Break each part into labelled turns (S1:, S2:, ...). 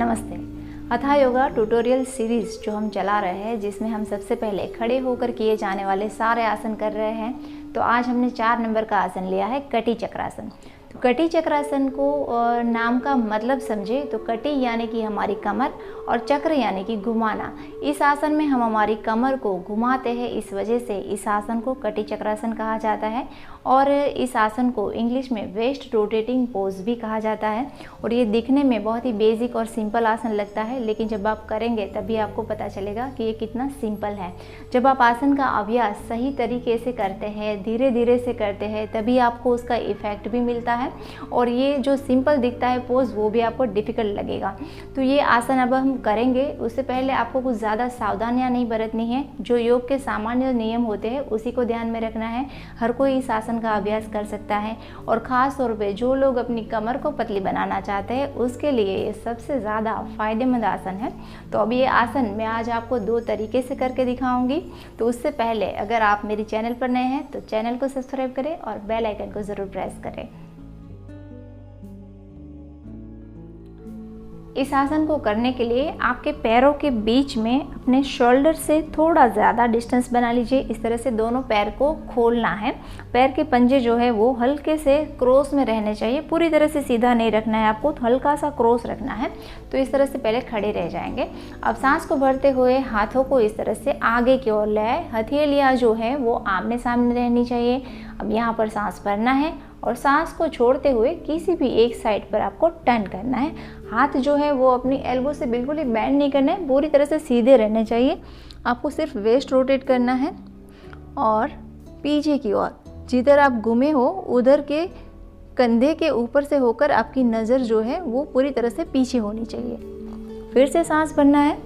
S1: नमस्ते। हथा yoga tutorial series जो हम चला रहे हैं, जिसमें हम सबसे पहले खड़े होकर किए जाने वाले सारे आसन कर रहे हैं। तो आज हमने 4 नंबर का आसन लिया है, कटी चक्रासन। तो कटी चक्रासन को नाम का मतलब समझे तो कटी यानी कि हमारी कमर और चक्र यानी कि घुमाना। इस आसन में हम हमारी कमर को घुमाते हैं, इस वजह से इस आसन को कटी चक्रासन कहा जाता है। और इस आसन को इंग्लिश में वेस्ट रोटेटिंग पोज भी कहा जाता है। और ये दिखने में बहुत ही बेसिक और सिंपल आसन लगता है, लेकिन जब आप करेंगे तभी आपको पता चलेगा कि ये कितना सिंपल है। जब आप आसन का अभ्यास सही तरीके से करते हैं, धीरे धीरे से करते हैं, तभी आपको उसका इफ़ेक्ट भी मिलता है। और ये जो सिंपल दिखता है पोज, वो भी आपको डिफ़िकल्ट लगेगा। तो ये आसन अब हम करेंगे, उससे पहले आपको कुछ ज़्यादा सावधानियाँ नहीं बरतनी है। जो योग के सामान्य नियम होते हैं उसी को ध्यान में रखना है। हर कोई इस आसन का अभ्यास कर सकता है, और ख़ास तौर पे जो लोग अपनी कमर को पतली बनाना चाहते हैं उसके लिए ये सबसे ज़्यादा फ़ायदेमंद आसन है। तो अब ये आसन मैं आज आपको 2 तरीके से करके दिखाऊंगी। तो उससे पहले अगर आप मेरी चैनल पर नए हैं तो चैनल को सब्सक्राइब करें और बेल आइकन को ज़रूर प्रेस करें। इस आसन को करने के लिए आपके पैरों के बीच में अपने शोल्डर से थोड़ा ज़्यादा डिस्टेंस बना लीजिए। इस तरह से दोनों पैर को खोलना है। पैर के पंजे जो है वो हल्के से क्रॉस में रहने चाहिए, पूरी तरह से सीधा नहीं रखना है आपको, तो हल्का सा क्रॉस रखना है। तो इस तरह से पहले खड़े रह जाएंगे। अब सांस को भरते हुए हाथों को इस तरह से आगे की ओर ले आए। हथेलियाँ जो है वो आमने सामने रहनी चाहिए। अब यहाँ पर सांस भरना है और सांस को छोड़ते हुए किसी भी एक साइड पर आपको टर्न करना है। हाथ जो है वो अपनी एल्बो से बिल्कुल ही बेंड नहीं करना है, पूरी तरह से सीधे रहने चाहिए। आपको सिर्फ वेस्ट रोटेट करना है और पीछे की ओर जिधर आप घूमे हो उधर के कंधे के ऊपर से होकर आपकी नज़र जो है वो पूरी तरह से पीछे होनी चाहिए। फिर से सांस भरना है,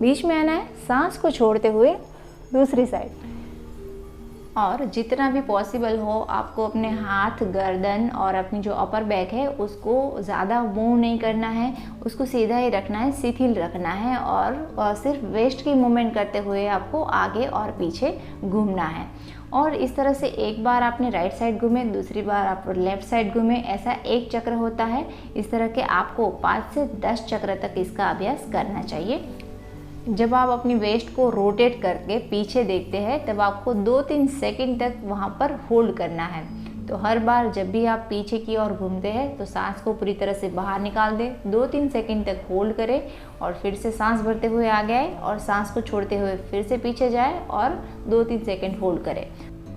S1: बीच में आना है, सांस को छोड़ते हुए दूसरी साइड। और जितना भी पॉसिबल हो आपको अपने हाथ, गर्दन और अपनी जो अपर बैक है उसको ज़्यादा मूव नहीं करना है, उसको सीधा ही रखना है, शिथिल रखना है। और सिर्फ वेस्ट की मूवमेंट करते हुए आपको आगे और पीछे घूमना है। और इस तरह से एक बार आपने राइट साइड घूमे, दूसरी बार आप लेफ़्ट साइड घूमे, ऐसा एक चक्र होता है। इस तरह के आपको 5 से 10 चक्र तक इसका अभ्यास करना चाहिए। जब आप अपनी वेस्ट को रोटेट करके पीछे देखते हैं तब आपको 2-3 सेकंड तक वहाँ पर होल्ड करना है। तो हर बार जब भी आप पीछे की ओर घूमते हैं तो सांस को पूरी तरह से बाहर निकाल दें, 2-3 सेकंड तक होल्ड करें और फिर से सांस भरते हुए आगे आए और सांस को छोड़ते हुए फिर से पीछे जाए और 2-3 सेकंड होल्ड करें।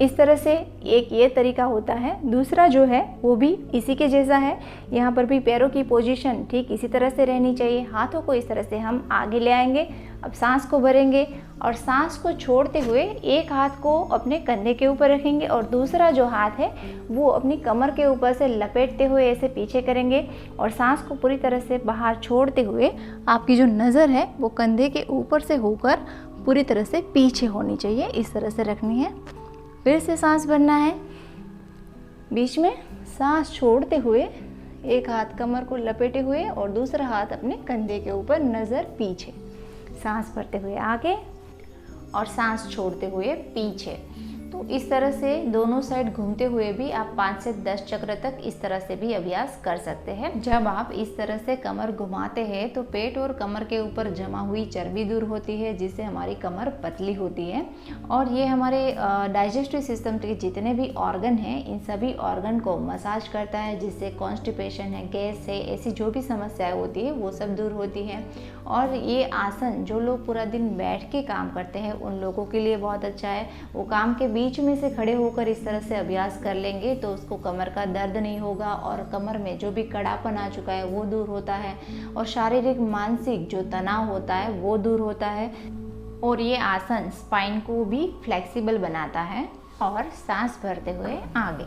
S1: इस तरह से एक ये तरीका होता है। दूसरा जो है वो भी इसी के जैसा है। यहाँ पर भी पैरों की पोजीशन ठीक इसी तरह से रहनी चाहिए। हाथों को इस तरह से हम आगे ले आएंगे। अब सांस को भरेंगे और सांस को छोड़ते हुए एक हाथ को अपने कंधे के ऊपर रखेंगे और दूसरा जो हाथ है वो अपनी कमर के ऊपर से लपेटते हुए ऐसे पीछे करेंगे। और सांस को पूरी तरह से बाहर छोड़ते हुए आपकी जो नज़र है वो कंधे के ऊपर से होकर पूरी तरह से पीछे होनी चाहिए, इस तरह से रखनी है। फिर से सांस भरना है, बीच में सांस छोड़ते हुए एक हाथ कमर को लपेटे हुए और दूसरा हाथ अपने कंधे के ऊपर, नज़र पीछे। सांस भरते हुए आगे और सांस छोड़ते हुए पीछे। तो इस तरह से दोनों साइड घूमते हुए भी आप 5 से 10 चक्र तक इस तरह से भी अभ्यास कर सकते हैं। जब आप इस तरह से कमर घुमाते हैं तो पेट और कमर के ऊपर जमा हुई चर्बी दूर होती है, जिससे हमारी कमर पतली होती है। और ये हमारे डाइजेस्टिव सिस्टम के जितने भी ऑर्गन हैं इन सभी ऑर्गन को मसाज करता है, जिससे कॉन्स्टिपेशन है, गैस है, ऐसी जो भी समस्याएं होती है वो सब दूर होती है। और ये आसन जो लोग पूरा दिन बैठ के काम करते हैं उन लोगों के लिए बहुत अच्छा है। वो काम के बीच में से खड़े होकर इस तरह से अभ्यास कर लेंगे तो उसको कमर का दर्द नहीं होगा और कमर में जो भी कड़ापन आ चुका है वो दूर होता है और शारीरिक मानसिक जो तनाव होता है वो दूर होता है। और ये आसन स्पाइन को भी फ्लेक्सिबल बनाता है। और सांस भरते हुए आगे।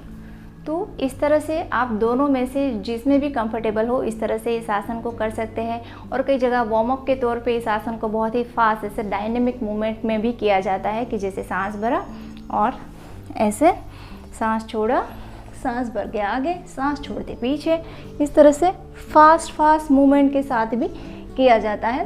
S1: तो इस तरह से आप दोनों में से जिसमें भी कंफर्टेबल हो इस तरह से इस आसन को कर सकते हैं। और कई जगह वार्म अप के तौर पे इस आसन को बहुत ही फास्ट ऐसे डायनेमिक मूवमेंट में भी किया जाता है कि जैसे सांस भरा और ऐसे सांस छोड़ा, सांस भर के आगे, सांस छोड़ते पीछे, इस तरह से फास्ट मूवमेंट के साथ भी किया जाता है।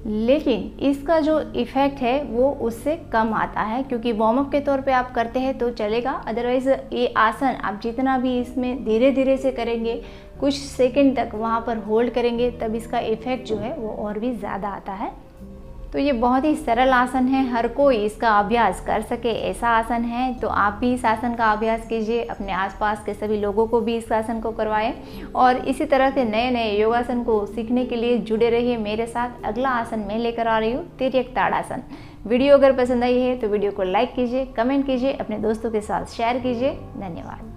S1: लेकिन इसका जो इफ़ेक्ट है वो उससे कम आता है, क्योंकि वार्म अप के तौर पे आप करते हैं तो चलेगा। अदरवाइज़ ये आसन आप जितना भी इसमें धीरे धीरे से करेंगे, कुछ सेकंड तक वहाँ पर होल्ड करेंगे, तब इसका इफ़ेक्ट जो है वो और भी ज़्यादा आता है। तो ये बहुत ही सरल आसन है, हर कोई इसका अभ्यास कर सके ऐसा आसन है। तो आप भी इस आसन का अभ्यास कीजिए, अपने आसपास के सभी लोगों को भी इस आसन को करवाएं और इसी तरह के नए नए योगासन को सीखने के लिए जुड़े रहिए मेरे साथ। अगला आसन मैं लेकर आ रही हूँ तिर्यक ताड़ासन। वीडियो अगर पसंद आई है तो वीडियो को लाइक कीजिए, कमेंट कीजिए, अपने दोस्तों के साथ शेयर कीजिए। धन्यवाद।